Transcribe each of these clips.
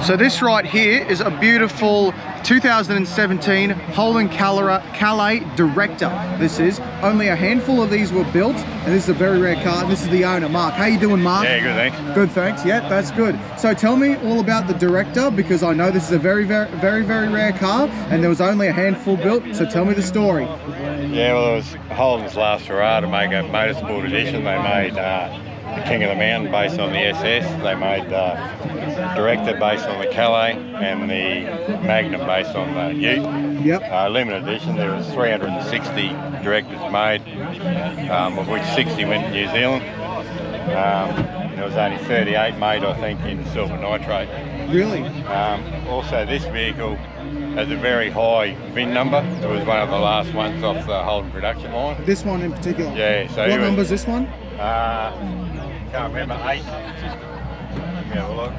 So this right here is a beautiful 2017 Holden Calais Director. This is only a handful of these were built, and this is a very rare car. This is the owner, Mark. How you doing, Mark? Yeah, good, thanks. Good, thanks. Yeah, that's good. So tell me all about the Director, because I know this is a very rare car, and there was only a handful built. So tell me the story. Yeah, well, it was Holden's last hurrah to make a motorsport edition. They made the King of the Mountain based on the SS. They made Director based on the Calais, and the Magnum based on the Ute. Yep. Limited edition. There was 360 Directors made, of which 60 went to New Zealand. There was only 38 made, I think, in silver nitrate. Really? Also, this vehicle has a very high VIN number. It was one of the last ones off the Holden production line. This one in particular? Yeah. So what number is this one? Can't remember, 8. Let me have a look.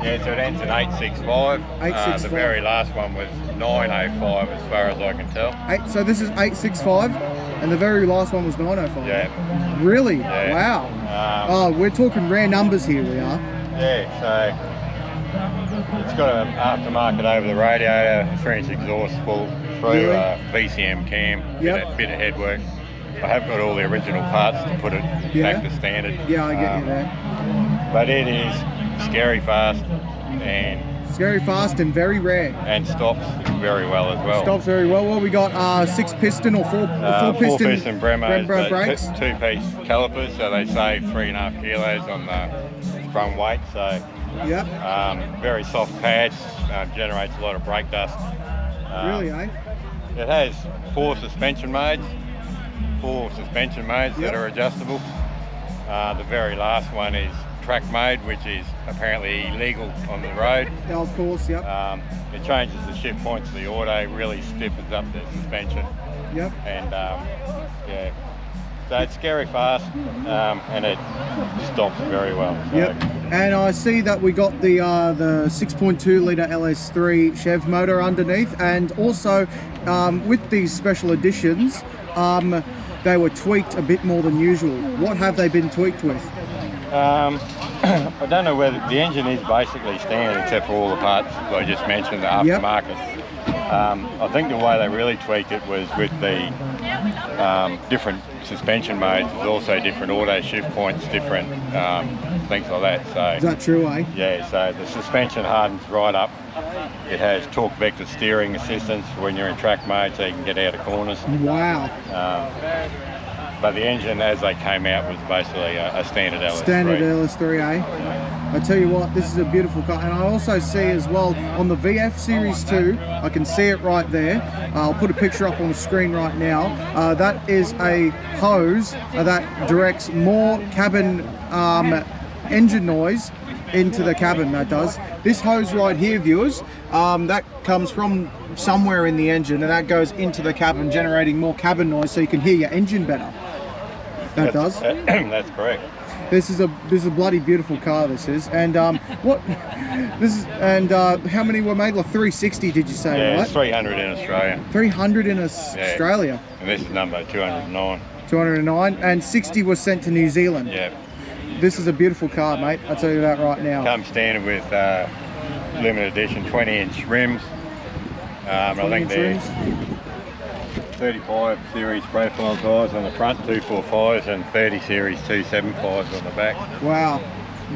Yeah, so it ends in 865. 865. The very last one was 905 as far as I can tell. So this is 865, and the very last one was 905? Yeah. Really? Yeah. Wow. Oh, we're talking rare numbers here, we are. Yeah, so it's got an aftermarket over the radiator, 3-inch exhaust full through, Really? VCM cam, Yep. bit of headwork. I have got all the original parts to put it back to standard. Yeah, I get you there. But it is scary fast and Scary fast and very rare. stops very well as well. Stops very well. Well, we got 6-piston or 4-piston 4-piston Brembo brakes. Two-piece calipers, so they save 3.5 kilos on the sprung weight. So Yep. very soft pads, generates a lot of brake dust. Really, eh? It has 4 suspension modes that are adjustable. The very last one is track mode, which is apparently illegal on the road. Yeah, of course, yep. It changes the shift points to the auto, really stiffens up the suspension, Yep. and yeah, so it's scary fast, and it stops very well. So. Yep. And I see that we got the 6.2 litre LS3 Chev motor underneath, and also with these special editions, they were tweaked a bit more than usual. What have they been tweaked with? I don't know whether the engine is basically standard except for all the parts I just mentioned, the aftermarket. I think the way they really tweaked it was with the different suspension modes. There's also different auto shift points, different things like that. So Is that true, eh? yeah, so the suspension hardens right up. It has torque vector steering assistance for when you're in track mode, so you can get out of corners. Wow. But the engine, as they came out, was basically a standard LS3. Standard LS3, eh? I tell you what, this is a beautiful car. And I also see as well on the VF Series 2, I can see it right there. I'll put a picture up on the screen right now. That is a hose that directs more cabin engine noise into the cabin, that does. This hose right here, viewers, that comes from somewhere in the engine, and that goes into the cabin, generating more cabin noise so you can hear your engine better. Does. That's correct. This is a bloody beautiful car. This is, and how many were made? Like 360, did you say? Yeah, right? it's 300 in Australia. 300 in Australia. And this is number 209. 209, and 60 was sent to New Zealand. Yeah. This is a beautiful car, mate. I'll tell you that right now. Comes standard with limited edition 20-inch rims. I think they're 35 series profile tyres on the front, 245s, and 30 series 275s on the back. Wow,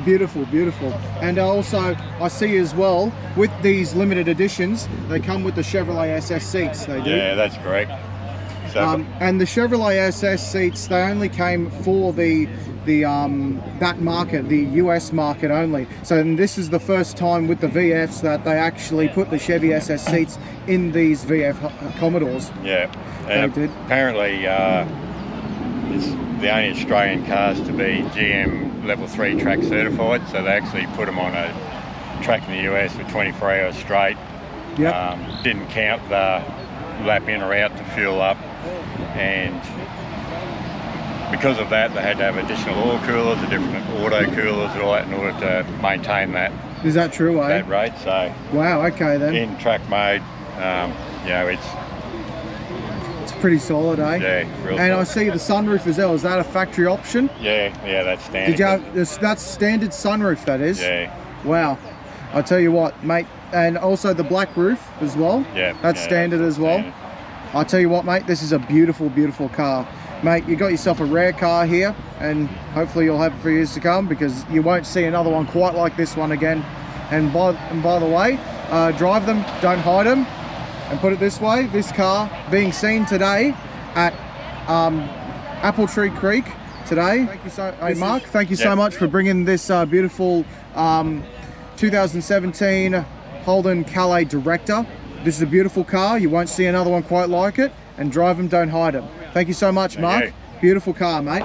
beautiful, beautiful. And also I see as well with these limited editions, they come with the Chevrolet SS seats. They do. Yeah, that's correct. So, and the Chevrolet SS seats, they only came for that market, the US market only. So this is the first time with the VFs that they actually put the Chevy SS seats in these VF Commodores. Yeah, and apparently it's the only Australian cars to be GM level 3 track certified, so they actually put them on a track in the US for 24 hours straight. Yep. Didn't count the lap in or out to fuel up, and because of that they had to have additional oil coolers, the different auto coolers and all that in order to maintain that. Is that true, eh? That rate. So wow, okay then. In track mode, you know, it's pretty solid, eh? Yeah, real and solid. I see the sunroof as well. Is that a factory option? Yeah, that's standard. Did you have, that's standard sunroof, that is? Yeah. Wow. I tell you what, mate, and also the black roof as well. Yeah. That's standard as well. Standard. I tell you what, mate, this is a beautiful, beautiful car. Mate, you got yourself a rare car here, and hopefully you'll have it for years to come, because you won't see another one quite like this one again. And by the way, drive them, don't hide them. And put it this way, this car being seen today at Apple Tree Creek today. Thank you so, hey Mark, thank you so much for bringing this beautiful 2017 Holden Calais Director. This is a beautiful car. You won't see another one quite like it. And drive them, don't hide them. Thank you so much, Mark. Beautiful car, mate.